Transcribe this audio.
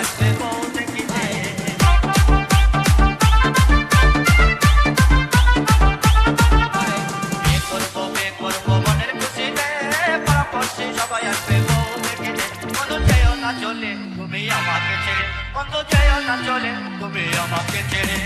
আসবে বউ দেখিতে। বিয়ে করবো মনের খুশিতে, পাড়াপড়শি সবাই আসবে বউ দেখিতে। বন্ধু যেও না চলে তুমি আমাকে ছেড়ে, বন্ধু যেও না চলে তুমি আমাকে ছেড়ে।